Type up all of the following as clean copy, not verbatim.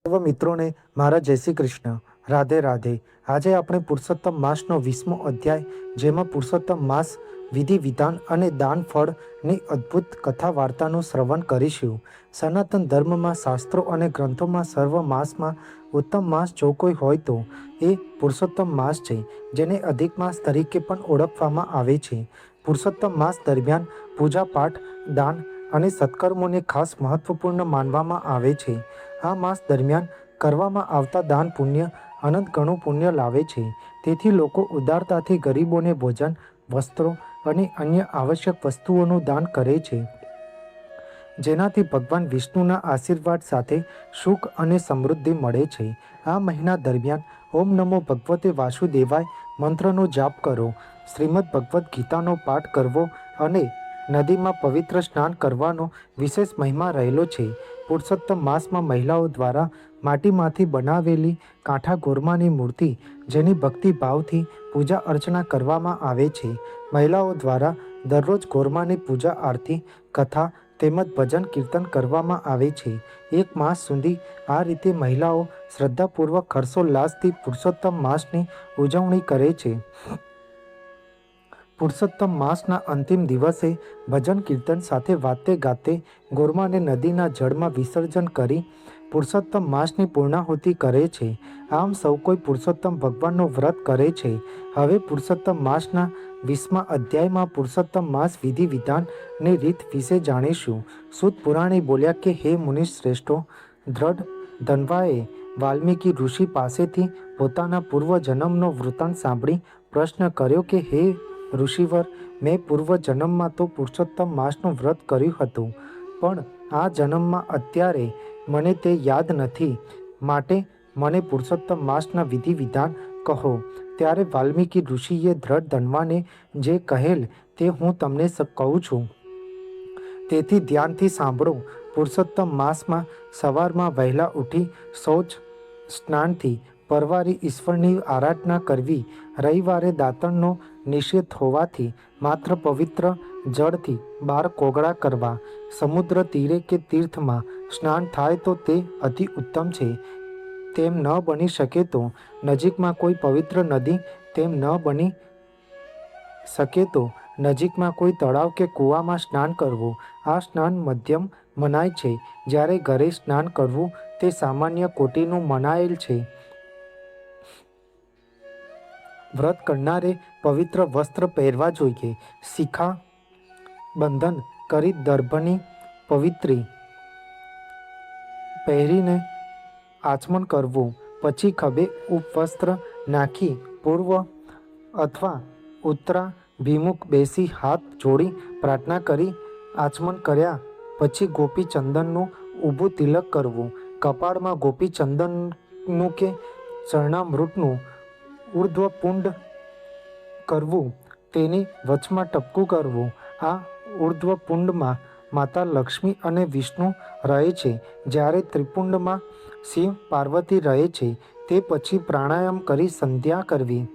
સર્વ મિત્રોને મારા જય શ્રી કૃષ્ણ, રાધે રાધે. આજે આપણે પુરુષોત્તમ માસનો 20મો અધ્યાય, જેમાં પુરુષોત્તમ માસ વિધિ વિધાન અને દાન ફળની અદ્ભુત કથા વાર્તાનું શ્રવણ કરીશું. સનાતન ધર્મમાં શાસ્ત્રો અને ગ્રંથોમાં સર્વ માસમાં ઉત્તમ માસ જો કોઈ હોય તો એ પુરુષોત્તમ માસ છે, જેને અધિક માસ તરીકે પણ ઓળખવામાં આવે છે. પુરુષોત્તમ માસ દરમિયાન પૂજા પાઠ, દાન અને સત્કર્મોને ખાસ મહત્વપૂર્ણ માનવામાં આવે છે. આ માસ દરમિયાન કરવામાં આવતા દાન પુણ્ય અનંત ગણું પુણ્ય લાવે છે. તેથી લોકો ઉદારતાથી ગરીબોને ભોજન, વસ્ત્રો અને અન્ય આવશ્યક વસ્તુઓનું દાન કરે છે, જેનાથી ભગવાન વિષ્ણુના આશીર્વાદ સાથે સુખ અને સમૃદ્ધિ મળે છે. આ મહિના દરમિયાન ઓમ નમો ભગવતે વાસુદેવાય મંત્રનો જાપ કરો, શ્રીમદ ભગવદ્ ગીતાનો પાઠ કરવો અને નદીમાં પવિત્ર સ્નાન કરવાનો વિશેષ મહિમા રહેલો છે. પુરુષોત્તમ માસમાં મહિલાઓ દ્વારા માટીમાંથી બનાવેલી કાંઠા ગોરમાની મૂર્તિ, જેની ભક્તિ ભાવથી પૂજા અર્ચના કરવામાં આવે છે. મહિલાઓ દ્વારા દરરોજ ગોરમાની પૂજા આરતી, કથા તેમજ ભજન કીર્તન કરવામાં આવે છે. એક માસ સુધી આ રીતે મહિલાઓ શ્રદ્ધાપૂર્વક હર્ષોલ્લાસથી પુરુષોત્તમ માસની ઉજવણી કરે છે. પુરુષોત્તમ માસના અંતિમ દિવસે ભજન કીર્તન સાથે વાતે ગાતે ગોરમાને નદીના જળમાં વિસર્જન કરી પુરુષોત્તમ માસની પૂર્ણાહુતિ કરે છે. આમ સૌ કોઈ પુરુષોત્તમ ભગવાનનો વ્રત કરે છે. હવે પુરુષોત્તમ માસના 20મા અધ્યાયમાં પુરુષોત્તમ માસ વિધિ વિધાનની રીત વિશે જાણીશું. સૂત પુરાણી બોલ્યા કે હે મુનિશ્રેષ્ઠો, દ્રઢ ધન્વાએ વાલ્મીકી ઋષિ પાસેથી પોતાના પૂર્વજન્મનો વૃત્તાંત સાંભળી પ્રશ્ન કર્યો કે હે ઋષિવર, મેં પૂર્વજન્મમાં તો પુરુષોત્તમ માસનું વ્રત કર્યું હતું, પણ આ જન્મમાં અત્યારે મને તે યાદ નથી. માટે મને પુરુષોત્તમ માસના વિધિ વિધાન કહો. ત્યારે વાલ્મીકી ઋષિએ દ્રઢ ધન્વાને જે કહેલ તે હું તમને કહું છું. તેથી ધ્યાનથી સાંભળો. પુરુષોત્તમ માસમાં સવારમાં વહેલા ઉઠી શૌચ સ્નાનથી પરવારી ઈશ્વરની આરાધના કરવી. રવિવારે દાંતણનો નિષેધ હોવાથી માત્ર પવિત્ર જળથી 12 કોગળા કરવા. સમુદ્ર તીરે કે તીર્થમાં સ્નાન થાય તો તે અતિ ઉત્તમ છે. તેમ ન બની શકે તો નજીકમાં કોઈ પવિત્ર નદી, તેમ ન બની શકે તો નજીકમાં કોઈ તળાવ કે કૂવામાં સ્નાન કરવું. આ સ્નાન મધ્યમ મનાય છે, જ્યારે ઘરે સ્નાન કરવું તે સામાન્ય કોટીનું મનાયેલ છે. વ્રત કરનારે પવિત્ર વસ્ત્ર પહેરવા જોઈએ. શિખા બંધન કરી દર્ભની પવિત્રી પહેરીને આચમન કરવું. પછી ખભે ઉપવસ્ત્ર નાખી પૂર્વ અથવા ઉત્તરાભિમુખ બેસી હાથ જોડી પ્રાર્થના કરી આચમન કર્યા પછી ગોપી ચંદનનું ઊભું તિલક કરવું. કપાળમાં ગોપી ચંદનનું કે ચરણામૃતનું ઉર્ધ્વપુંડ કરવું. તેની વચમાં ટપકું કરવું. આ ઉર્ધ્વપુંડમાં માતા લક્ષ્મી અને વિષ્ણુ રહે છે, જ્યારે ત્રિપુંડમાં શિવ પાર્વતી રહે છે. તે પછી પ્રાણાયામ કરી સંધ્યા કરવી.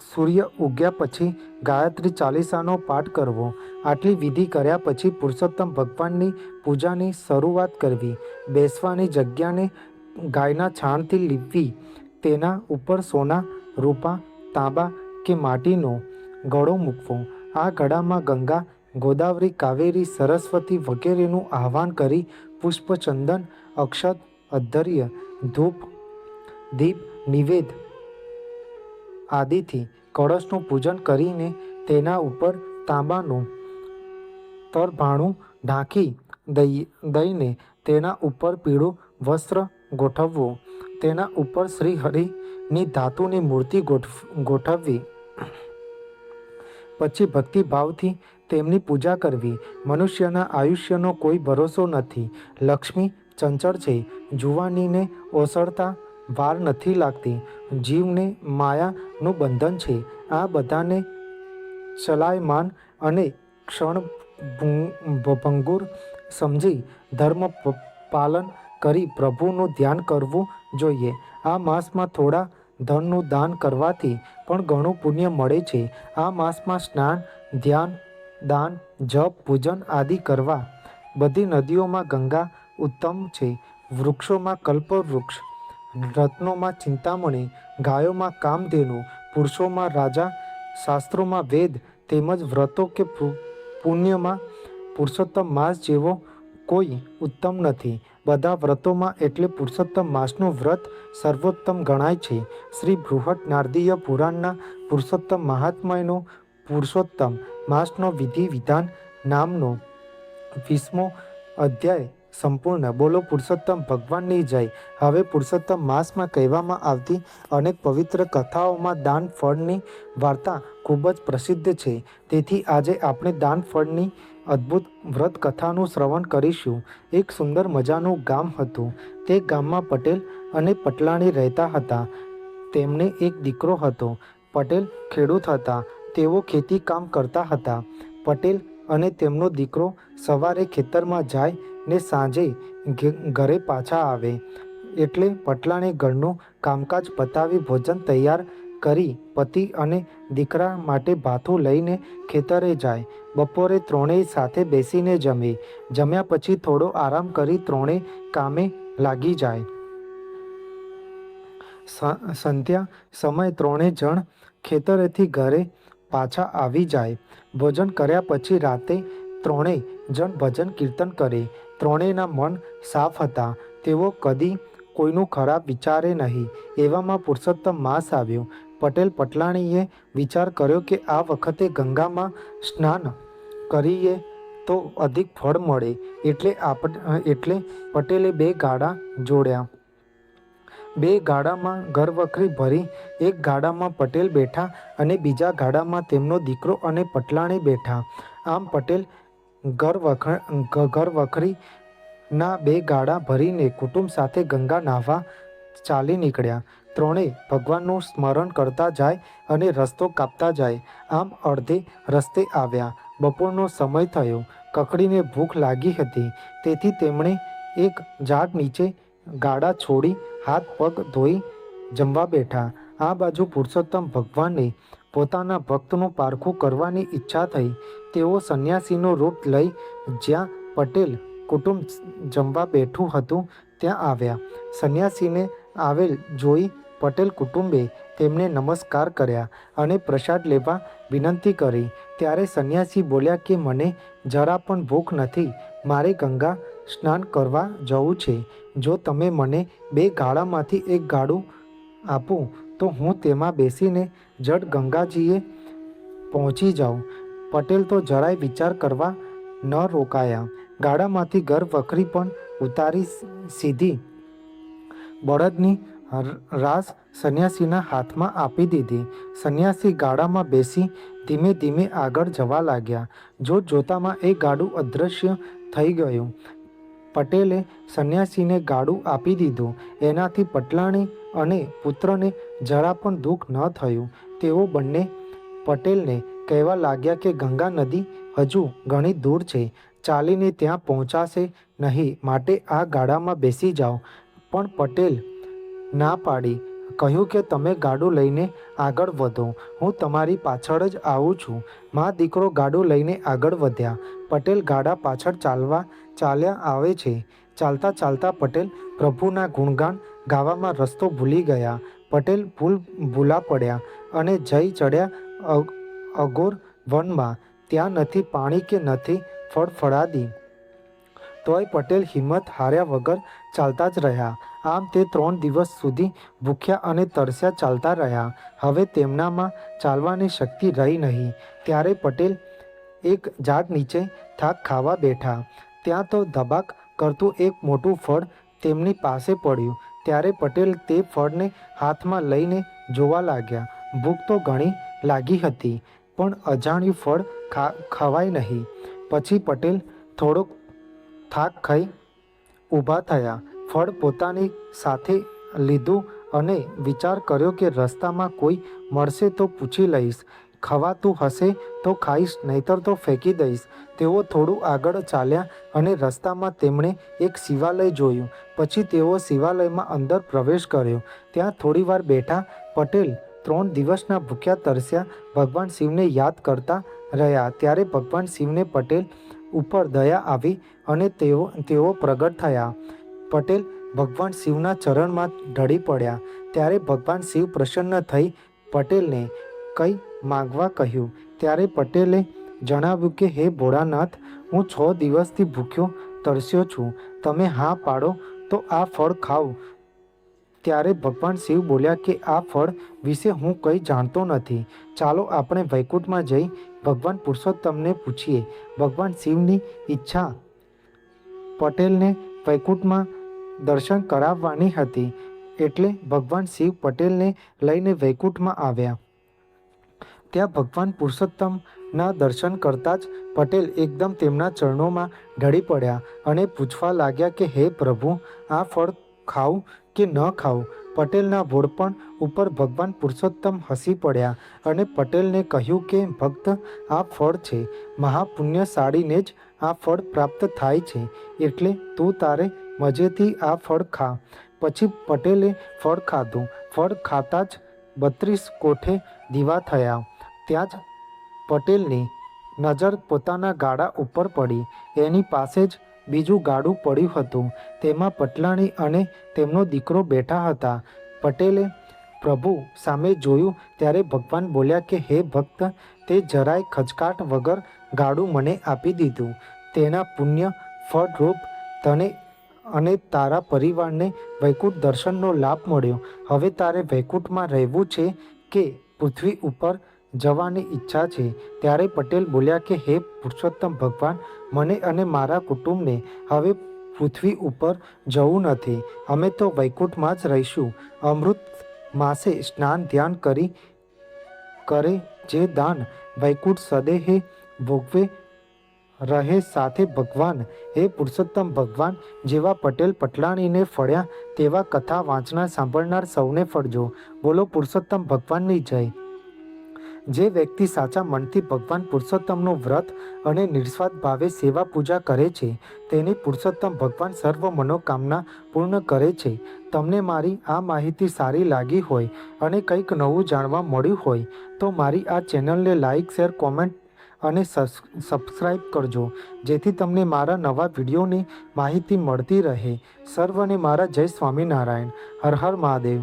સૂર્ય ઉગ્યા પછી ગાયત્રી ચાલીસાનો પાઠ કરવો. આટલી વિધિ કર્યા પછી પુરુષોત્તમ ભગવાનની પૂજાની શરૂઆત કરવી. બેસવાની જગ્યાને ગાયના છાણથી લીપવી. તેના ઉપર સોના, રૂપા, તાંબા કે માટીનો ઘડો મૂકવો. આ ઘડામાં ગંગા, ગોદાવરી, કાવેરી, સરસ્વતી વગેરેનું આહ્વાન કરી પુષ્પ, ચંદન, અક્ષત, અધ્ધર્ય, ધૂપ, દીપ, નિવેદ આદિથી કળશનું પૂજન કરીને તેના ઉપર તાંબાનું તરભાણું ઢાંકી દઈને તેના ઉપર પીળું વસ્ત્ર ગોઠવવું. તેના ઉપર શ્રી હરિની ધાતુની મૂર્તિ ગોઠવવી. પછી ભક્તિભાવથી તેમની પૂજા કરવી. મનુષ્યના આયુષ્યનો કોઈ ભરોસો નથી. લક્ષ્મી ચંચળ છે. જુવાનીને ઓસરતા વાર નથી લાગતી. જીવને માયાનું બંધન છે. આ બધાને ચલાયમાન અને ક્ષણભંગુર સમજી ધર્મ પાલન કરી પ્રભુનું ધ્યાન કરવું જોઈએ. આ માસમાં થોડા ધનનું દાન કરવાથી પણ ઘણું પુણ્ય મળે છે. આ માસમાં સ્નાન, ધ્યાન, દાન, જપ, પૂજન આદિ કરવા. બધી નદીઓમાં ગંગા ઉત્તમ છે. વૃક્ષોમાં કલ્પવૃક્ષ, રત્નોમાં ચિંતામણી, ગાયોમાં કામધેનુ, પુરુષોમાં રાજા, શાસ્ત્રોમાં વેદ, તેમજ વ્રતો કે પુણ્યમાં પુરુષોત્તમ માસ જેવો કોઈ ઉત્તમ નથી. બધા વ્રતોમાં એટલે પુરુષોત્તમ માસનું વ્રત સર્વોત્તમ ગણાય છે. શ્રી બૃહદ નારદીય પુરાણના પુરુષોત્તમ મહાત્મ્યનો પુરુષોત્તમ માસનો વિધિ વિધાન નામનો 20મો અધ્યાય સંપૂર્ણ. બોલો પુરુષોત્તમ ભગવાનની જય. હવે પુરુષોત્તમ માસમાં કહેવામાં આવતી અનેક પવિત્ર કથાઓમાં દાન ફળની વાર્તા ખૂબ જ પ્રસિદ્ધ છે. તેથી આજે આપણે દાન ફળની અદ્ભુત વ્રત કથાનું શ્રવણ કરીશું. એક સુંદર મજાનું ગામ હતું. તે ગામમાં પટેલ અને પટલાણી રહેતા હતા. તેમને એક દીકરો હતો. પટેલ ખેડૂત હતા. તેઓ ખેતી કામ કરતા હતા. પટેલ અને તેમનો દીકરો સવારે ખેતરમાં જાય ને સાંજે ઘરે પાછા આવે એટલે પટલાણી ઘરનું કામકાજ પતાવી ભોજન તૈયાર કરી પતિ અને દીકરા માટે ભાથું લઈને ખેતરે જાય. બપોરે ત્રણેય સાથે બેસીને જમે. જમ્યા પછી થોડો આરામ કરી ત્રણેય કામે લાગી જાય. સંધ્યા સમયે ત્રણેય જણ ખેતરેથી ઘરે પાછા આવી જાય. ભોજન કર્યા પછી રાતે ત્રણેય જણ ભજન કીર્તન કરે. ત્રણેયના મન સાફ હતા. તેઓ કદી કોઈનું ખરાબ વિચારે નહીં. એવામાં પુરુષોત્તમ માસ આવ્યો. પટેલ પટલાણીએ વિચાર કર્યો કે આ વખતે ગંગામાં સ્નાન કરીએ તો અધિક ફળ મળે. એટલે પટેલે 2 ગાડા જોડ્યા. 2 ગાડામાં ઘરવખરી ભરી એક ગાડામાં પટેલ બેઠા અને બીજા ગાડામાં તેમનો દીકરો અને પટલાણી બેઠા. આમ પટેલ ઘરવખરીના 2 ગાડા ભરીને કુટુંબ સાથે ગંગા નાહવા ચાલી નીકળ્યા. ત્રણેય ભગવાનનું સ્મરણ કરતા જાય અને રસ્તો કાપતા જાય. આમ અડધે રસ્તે આવ્યા. બપોરનો સમય થયો. કકડીને ભૂખ લાગી હતી. તેથી તેમણે એક ઝાડ નીચે ગાડા છોડી હાથ પગ ધોઈ જમવા બેઠા. આ બાજુ પુરુષોત્તમ ભગવાનને પોતાના ભક્તનું પારખું કરવાની ઈચ્છા થઈ. તેઓ સંન્યાસીનું રૂપ લઈ જ્યાં પટેલ કુટુંબ જમવા બેઠું હતું ત્યાં આવ્યા. સંન્યાસીને આવેલ જોઈ પટેલ કુટુંબે તેમને નમસ્કાર કર્યા અને પ્રસાદ લેવા વિનંતી કરી. ત્યારે સંન્યાસી બોલ્યા કે મને જરા પણ ભૂખ નથી. મારે ગંગા સ્નાન કરવા જવું છે. જો તમે મને 2 ગાડામાંથી એક ગાડું આપો તો હું તેમાં બેસીને જડ ગંગાજીએ પહોંચી જાઉં. પટેલ તો જરાય વિચાર કરવા ન રોકાયા. ગાડામાંથી ઘરવખરી પણ ઉતારી સીધી બળદની રાસ સંન્યાસીના હાથમાં આપી દીધી. સંન્યાસી ગાડામાં બેસી ધીમે ધીમે આગળ જવા લાગ્યા. જોતજોતામાં એ ગાડું અદૃશ્ય થઈ ગયું. પટેલે સંન્યાસીને ગાડું આપી દીધું. એનાથી પટલાણી અને પુત્રને જરા પણ દુઃખ ન થયું. તેઓ બંને પટેલને કહેવા લાગ્યા કે ગંગા નદી હજુ ઘણી દૂર છે. ચાલીને ત્યાં પહોંચાશે નહીં. માટે આ ગાડામાં બેસી જાઓ. પણ પટેલ ના પાડી. કહ્યું કે તમે ગાડું લઈને આગળ વધો. હું તમારી પાછળ જ આવું છું. મા દીકરો ગાડું લઈને આગળ વધ્યા. પટેલ ગાડા પાછળ ચાલ્યા આવે છે. ચાલતા ચાલતા પટેલ પ્રભુના ગુણગાન ગાવામાં રસ્તો ભૂલી ગયા. પટેલ ભૂલા પડ્યા અને જઈ ચડ્યા અઘોર વનમાં. ત્યાં નથી પાણી કે નથી ફળફળાદી. તોય પટેલ હિંમત હાર્યા વગર ચાલતા જ રહ્યા. આમ તે 3 દિવસ સુધી ભૂખ્યા અને તરસ્યા ચાલતા રહ્યા. હવે તેમનામાં ચાલવાની શક્તિ રહી નહીં. ત્યારે પટેલ એક ઝાડ નીચે થાક ખાવા બેઠા. ત્યાં તો ધબાક કરતું એક મોટું ફળ તેમની પાસે પડ્યું. ત્યારે પટેલ તે ફળને હાથમાં લઈને જોવા લાગ્યા. ભૂખ તો ઘણી લાગી હતી પણ અજાણ્યું ફળ ખવાય નહીં. પછી પટેલ થોડોક થાક ખાઈ ઊભા થયા. ફળ પોતાની સાથે લીધું અને વિચાર કર્યો કે રસ્તામાં કોઈ મળશે તો પૂછી લઈશ. ખવાતું હશે તો ખાઈશ, નહીતર તો ફેંકી દઈશ. તેઓ થોડું આગળ ચાલ્યા અને રસ્તામાં તેમણે એક શિવાલય જોયું. પછી તેઓ શિવાલયમાં અંદર પ્રવેશ કર્યો. ત્યાં થોડીવાર બેઠા. પટેલ 3 દિવસના ભૂખ્યા તરસ્યા ભગવાન શિવને યાદ કરતા રહ્યા. ત્યારે ભગવાન શિવને પટેલ ઉપર દયા આવી અને તેઓ પ્રગટ થયા. પટેલ ભગવાન શિવના ચરણમાં ઢળી પડ્યા. ત્યારે ભગવાન શિવ પ્રસન્ન થઈ પટેલને કંઈ માંગવા કહ્યું. ત્યારે પટેલે જણાવ્યું કે હે ભોળાનાથ, હું 6 દિવસથી ભૂખ્યો તરસ્યો છું. તમે હા પાડો તો આ ફળ ખાઉં. ત્યારે ભગવાન શિવ બોલ્યા કે આ ફળ વિશે હું કંઈ જાણતો નથી. ચાલો આપણે વૈકુંઠમાં જઈ ભગવાન પુરુષોત્તમને પૂછીએ. ભગવાન શિવની ઈચ્છા પટેલને વૈકુંઠમાં દર્શન કરાવવાની હતી, એટલે ભગવાન શિવ પટેલને લઈને વૈકુંઠમાં આવ્યા. ત્યાં ભગવાન પુરુષોત્તમના દર્શન કરતાં જ પટેલ એકદમ તેમના ચરણોમાં ઢળી પડ્યા અને પૂછવા લાગ્યા કે હે પ્રભુ, આ ફળ ખાવું કે ન ખાવું? પટેલના ભોળપણ ઉપર ભગવાન પુરુષોત્તમ હસી પડ્યા અને પટેલને કહ્યું કે ભક્ત, આ ફળ છે. મહાપુણ્યશાળીને જ આ ફળ પ્રાપ્ત થાય છે, એટલે તું તારે મજેથી આ ફળ ખા. પછી પટેલે ફળ ખાધું. ફળ ખાતા જ 32 કોઠે દીવા થયા. ત્યાં જ પટેલની નજર પોતાના ગાડા ઉપર પડી. એની પાસે જ બીજું ગાડું પડ્યું હતું. તેમાં પટલાણી અને તેમનો દીકરો બેઠા હતા. પટેલે પ્રભુ સામે જોયું ત્યારે ભગવાન બોલ્યા કે હે ભક્ત, તે જરાય ખચકાટ વગર ગાડું મને આપી દીધું. તેના પુણ્ય ફળરૂપ તને અને તારા પરિવારને વૈકુંઠ દર્શનનો લાભ મળ્યો. હવે તારે વૈકુંઠમાં રહેવું છે કે પૃથ્વી ઉપર જવાની ઈચ્છા છે? ત્યારે પટેલ બોલ્યા કે હે પુરુષોત્તમ ભગવાન, મને અને મારા કુટુંબને હવે પૃથ્વી ઉપર જવું નથી. અમે તો વૈકુંઠમાં જ રહીશું. અમૃત માસે સ્નાન ધ્યાન કરે જે દાન, વૈકુંઠ સદેહે ભોગવે રહે સાથે ભગવાન. હે પુરુષોત્તમ ભગવાન, જેવા પટેલ પટલાણીને ફળ્યા તેવા કથા વાંચનાર સાંભળનાર સૌને ફળજો. બોલો પુરુષોત્તમ ભગવાનની જય. જે વ્યક્તિ સાચા મનથી ભગવાન પુરુષોત્તમનું વ્રત અને નિસ્વાર્થ ભાવે સેવા પૂજા કરે છે, તેની પુરુષોત્તમ ભગવાન સર્વ મનોકામના પૂર્ણ કરે છે. તમને મારી આ માહિતી સારી લાગી હોય અને કંઈક નવું જાણવા મળ્યું હોય તો મારી આ ચેનલને લાઇક, શેર, કોમેન્ટ અને સબસ્ક્રાઈબ કરજો, જેથી તમને મારા નવા વિડીયોની માહિતી મળતી રહે. સર્વને મારા જય સ્વામિનારાયણ. હર હર મહાદેવ.